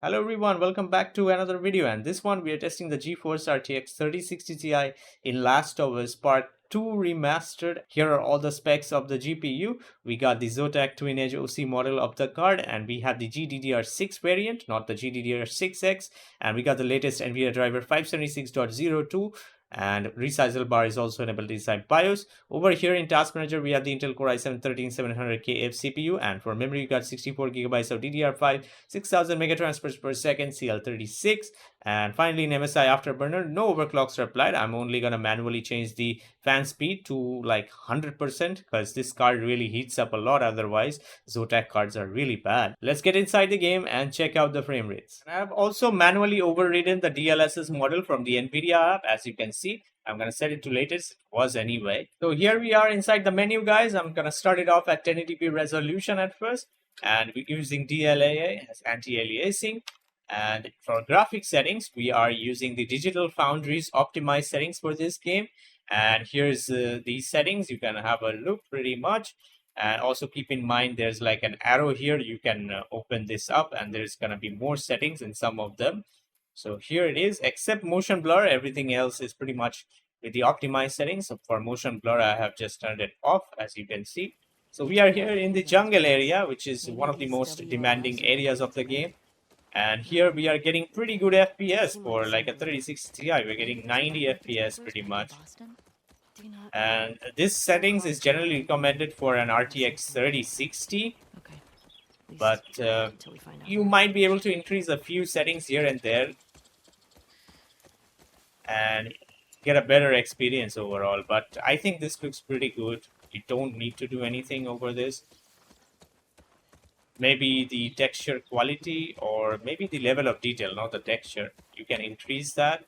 Hello everyone, welcome back to another video, and this one we are testing the GeForce RTX 3060 Ti in Last of Us Part 2 Remastered. Here are all the specs of the GPU. We got the Zotac twin edge OC model of the card, and we have the GDDR6 variant, not the GDDR6X, and we got the latest NVIDIA driver 576.02, and resizable bar is also enabled inside BIOS. Over here in Task Manager, we have the Intel Core i7-13700K CPU, and for memory, you got 64GB of DDR5, 6000 megatransfers per second, CL36. And finally, in MSI Afterburner, no overclocks are applied. I'm only gonna manually change the fan speed to like 100% because this card really heats up a lot. Otherwise, Zotac cards are really bad. Let's get inside the game and check out the frame rates. And I've also manually overridden the DLSS model from the NVIDIA app, as you can see. I'm going to set it to latest. It was anyway. So here we are inside the menu, guys. I'm going to start it off at 1080p resolution at first. And we're using DLAA as anti-aliasing. And for graphics settings, we are using the Digital Foundry's optimized settings for this game. And here's these settings. You can have a look pretty much. And also keep in mind, there's like an arrow here. You can open this up and there's going to be more settings in some of them. So here it is, except motion blur, everything else is pretty much with the optimized settings. So for motion blur, I have just turned it off, as you can see. So we are here in the jungle area, which is one of the most demanding areas of the game. And here we are getting pretty good FPS for like a 3060 Ti. We're getting 90 FPS pretty much. And this settings is generally recommended for an RTX 3060. But you might be able to increase a few settings here and there and get a better experience overall. But I think this looks pretty good. You don't need to do anything over this. Maybe the texture quality or maybe the level of detail, not the texture. You can increase that.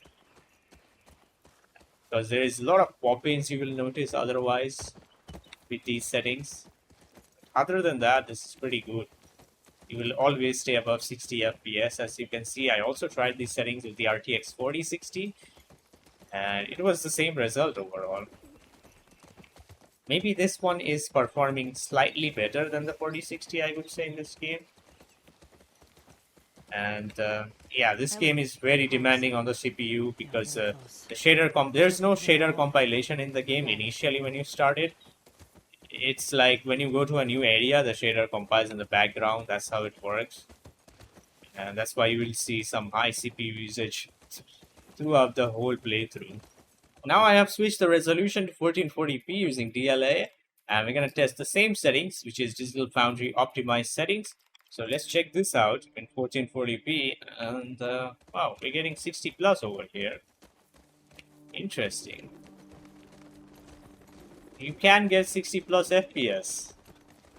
Because there is a lot of pop-ins you will notice otherwise with these settings. Other than that, this is pretty good. You will always stay above 60 FPS. As you can see, I also tried these settings with the RTX 4060. And it was the same result overall. Maybe this one is performing slightly better than the 4060, I would say, in this game. And yeah, this game is very demanding on the CPU because the shader there's no shader compilation in the game initially when you start it. It's like when you go to a new area, the shader compiles in the background. That's how it works. And that's why you will see some high CPU usage throughout the whole playthrough. Now I have switched the resolution to 1440p using DLAA, and we're going to test the same settings, which is Digital Foundry optimized settings. So let's check this out in 1440p, and wow, we're getting 60 plus over here. Interesting. You can get 60 plus FPS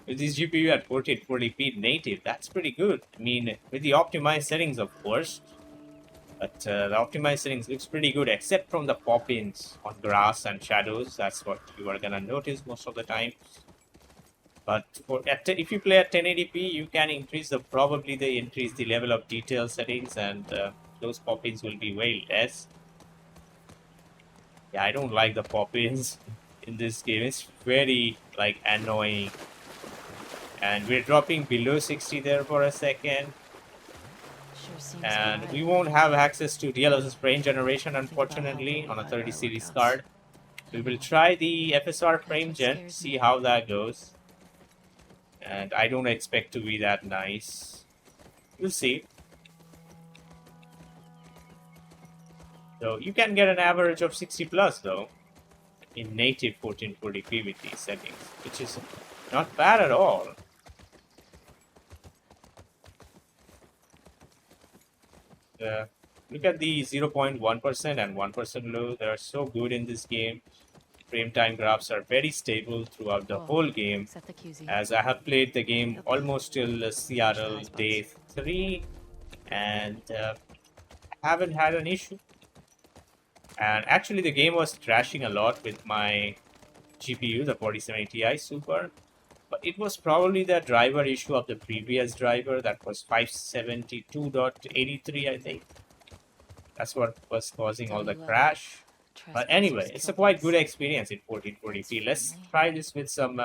with this GPU at 1440p native. That's pretty good. I mean, with the optimized settings, of course. But the optimized settings looks pretty good, except from the pop-ins on grass and shadows. That's what you are gonna notice most of the time. But if you play at 1080p, you can increase the level of detail settings, and those pop-ins will be way less. Yeah, I don't like the pop-ins in this game. It's very like annoying. And we're dropping below 60 there for a second. And we won't have access to DLSS frame generation, unfortunately, on a 30 series card. We will try the FSR frame gen, see how that goes. And I don't expect to be that nice. We'll see. So you can get an average of 60 plus though in native 1440p with these settings, which is not bad at all. Look at the 0.1% and 1% low. They are so good in this game. Frame time graphs are very stable throughout the whole game, as I have played the game almost till Seattle day 3 and haven't had an issue. And actually the game was crashing a lot with my GPU, the 4070 Ti Super. But it was probably the driver issue of the previous driver that was 572.83, I think. That's what was causing all the crash. But anyway, it's a quite good experience in 1440p. Let's try this with some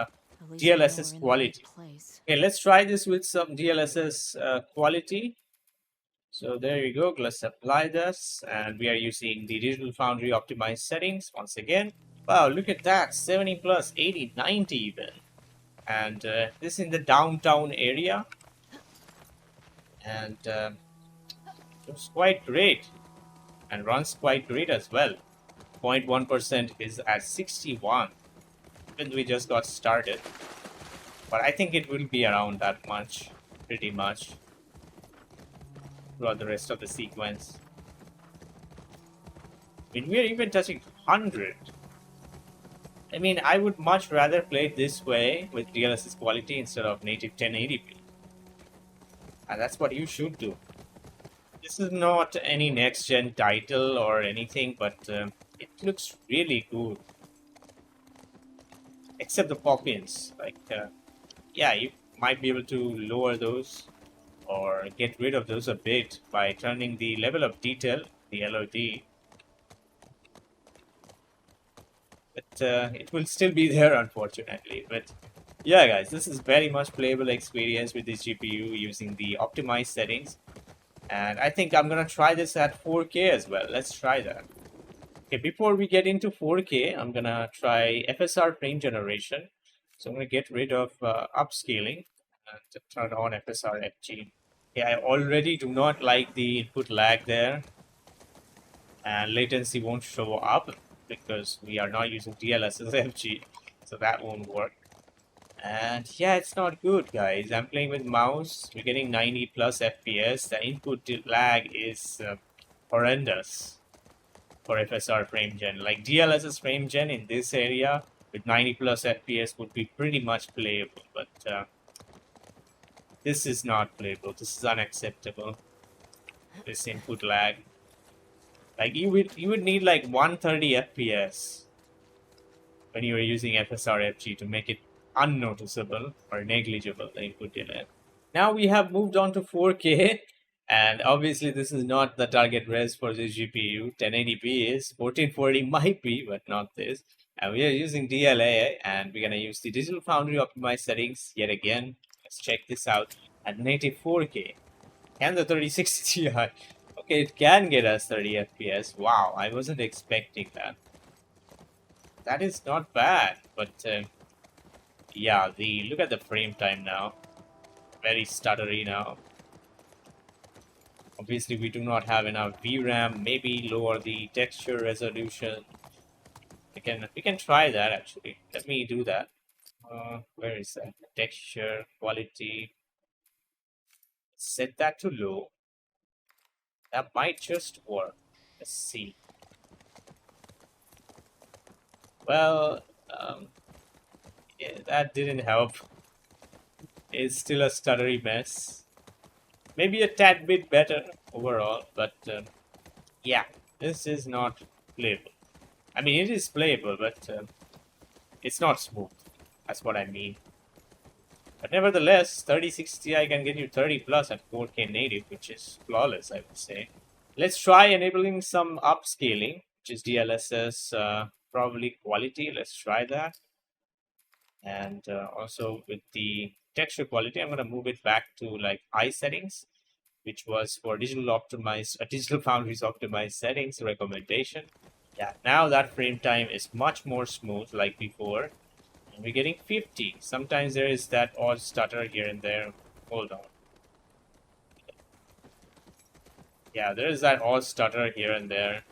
DLSS quality. Okay, let's try this with some DLSS quality. So there you go. Let's apply this, and we are using the Digital Foundry optimized settings once again. Wow, look at that, 70 plus, 80, 90 even. And this in the downtown area, and it's quite great and runs quite great as well. 0.1% is at 61 when we just got started, but I think it will be around that much, pretty much, throughout the rest of the sequence. I mean, we are even touching 100. I mean, I would much rather play it this way with DLSS quality instead of native 1080p. And that's what you should do. This is not any next-gen title or anything, but it looks really good. Except the pop-ins. Like, yeah, you might be able to lower those or get rid of those a bit by turning the level of detail, the LOD. But it will still be there, unfortunately. But yeah, guys, this is very much playable experience with this GPU using the optimized settings. And I think I'm gonna try this at 4K as well. Let's try that. Okay, before we get into 4K, I'm gonna try FSR frame generation. So I'm gonna get rid of upscaling and turn on FSR FG. Okay, I already do not like the input lag there, and latency won't show up because we are not using DLSS FG, so that won't work. And yeah, it's not good, guys. I'm playing with mouse. We're getting 90 plus FPS. The input lag is horrendous for FSR frame gen. Like DLSS frame gen in this area with 90 plus FPS would be pretty much playable, but this is not playable. This is unacceptable. This input lag. Like you would need like 130 FPS when you are using FSR FG to make it unnoticeable or negligible, the input delay. Now we have moved on to 4K, and obviously this is not the target res for this GPU. 1080p is, 1440 might be, but not this. And we are using DLAA, and we're gonna use the Digital Foundry optimized settings yet again. Let's check this out at native 4K. And the 3060 Ti. Okay, it can get us 30 FPS. Wow, I wasn't expecting that. That is not bad, but yeah, look at the frame time now. Very stuttery now. Obviously, we do not have enough VRAM. Maybe lower the texture resolution. We can try that actually. Let me do that. Where is that? Texture quality. Set that to low. That might just work. Let's see. Well, yeah, that didn't help. It's still a stuttery mess. Maybe a tad bit better overall, but yeah, this is not playable. I mean, it is playable, but it's not smooth. That's what I mean. But nevertheless, 3060 Ti can get you 30 plus at 4K native, which is flawless, I would say. Let's try enabling some upscaling, which is DLSS, probably quality. Let's try that. And also with the texture quality, I'm going to move it back to like high settings, which was for Digital Foundry's optimized settings recommendation. Yeah, now that frame time is much more smooth like before. And we're getting 50. Sometimes there is that odd stutter here and there. Hold on. Yeah, there is that odd stutter here and there.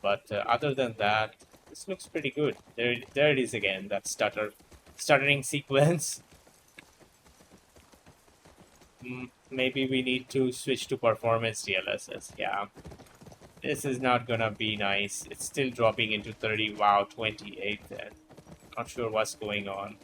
But other than that, this looks pretty good. There it is again, that stuttering sequence. Maybe we need to switch to performance DLSS. Yeah, this is not gonna be nice. It's still dropping into 30. Wow, 28 then. Not sure what's going on.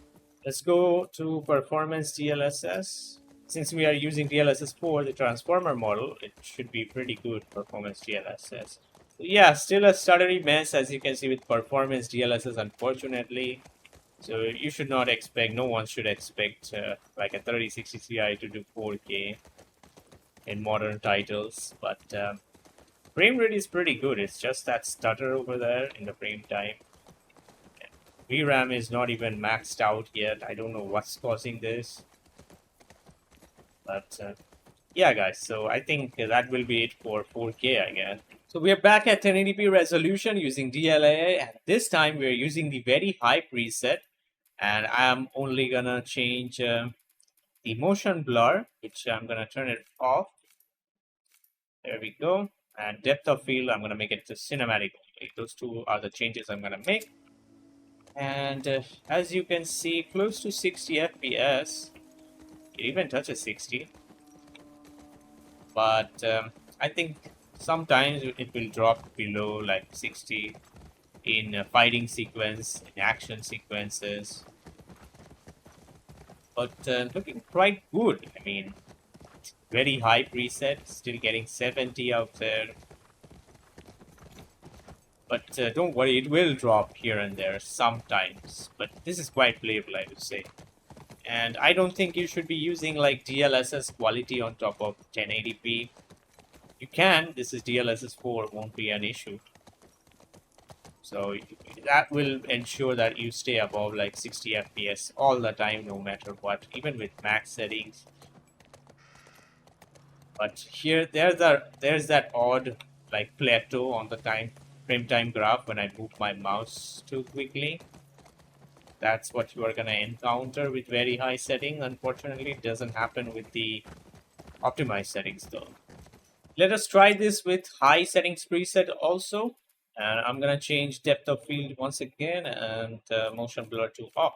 Let's go to performance DLSS. Since we are using DLSS 4, the transformer model, it should be pretty good performance DLSS. Yeah, still a stuttery mess as you can see with performance DLSS, unfortunately. So you should not expect, no one should expect like a 3060 Ti to do 4K in modern titles. But frame rate is pretty good. It's just that stutter over there in the frame time. VRAM is not even maxed out yet. I don't know what's causing this. But yeah, guys, so I think that will be it for 4K, I guess. So we are back at 1080p resolution using DLAA, and this time we're using the very high preset, and I'm only gonna change the motion blur, which I'm gonna turn it off. There we go. And depth of field, I'm gonna make it to cinematic only. Those two are the changes I'm gonna make. And as you can see, close to 60 FPS. It even touches 60. But I think sometimes it will drop below like 60 in fighting sequence, in action sequences. But looking quite good. I mean, very high preset, still getting 70 out there. But don't worry, it will drop here and there sometimes. But this is quite playable, I would say. And I don't think you should be using like DLSS quality on top of 1080p. You can, this is DLSS 4, won't be an issue. So that will ensure that you stay above like 60 FPS all the time, no matter what, even with max settings. But here, there's that odd like plateau on the frame time graph when I move my mouse too quickly. That's what you are gonna encounter with very high setting. Unfortunately, it doesn't happen with the optimized settings though. Let us try this with high settings preset also. And I'm gonna change depth of field once again and motion blur to off.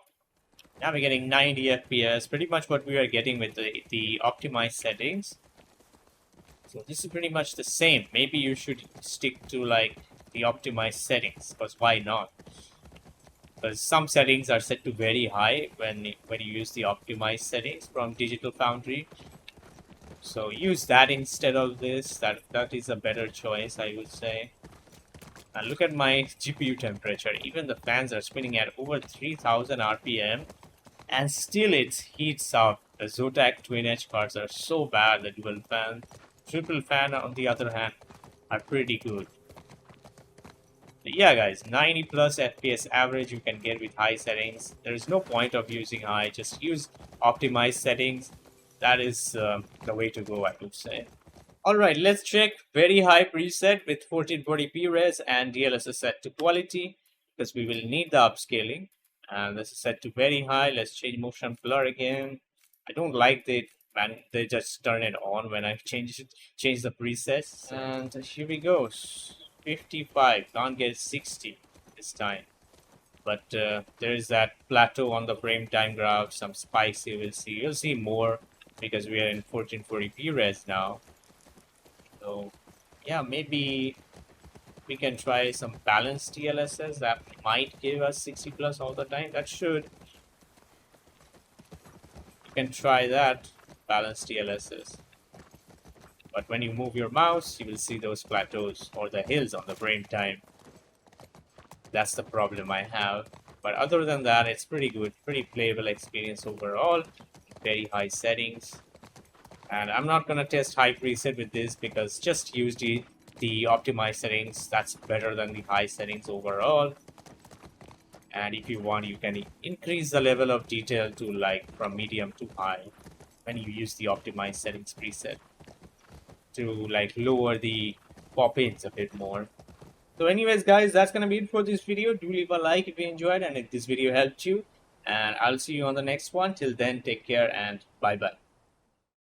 Now we're getting 90 FPS, pretty much what we are getting with the optimized settings. So this is pretty much the same. Maybe you should stick to like the optimized settings, because why not? Because some settings are set to very high when you use the optimized settings from Digital Foundry. So use that instead of this. That is a better choice, I would say. And look at my GPU temperature. Even the fans are spinning at over 3000 RPM, and still it heats up. The Zotac twin edge cards are so bad. The dual fan, triple fan, on the other hand, are pretty good. Yeah, guys, 90 plus FPS average you can get with high settings. There is no point of using high. Just use optimized settings. That is the way to go, I would say. Alright, let's check very high preset with 1440p res and DLSS set to quality, because we will need the upscaling. And this is set to very high. Let's change motion blur again. I don't like when they just turn it on when I change the presets. And here we go. 55, can't get 60 this time. But there is that plateau on the frame time graph, some spikes you will see. You'll see more because we are in 1440p res now. So yeah, maybe we can try some balanced DLSS that might give us 60 plus all the time. That should. You can try that, balanced DLSS. But when you move your mouse, you will see those plateaus or the hills on the frame time. That's the problem I have. But other than that, it's pretty good, pretty playable experience overall. Very high settings. And I'm not going to test high preset with this because just use the optimized settings. That's better than the high settings overall. And if you want, you can increase the level of detail to like from medium to high when you use the optimized settings preset to like lower the pop-ins a bit more. So anyways, guys, that's going to be it for this video. Do leave a like if you enjoyed and if this video helped you. And I'll see you on the next one. Till then, take care and bye-bye.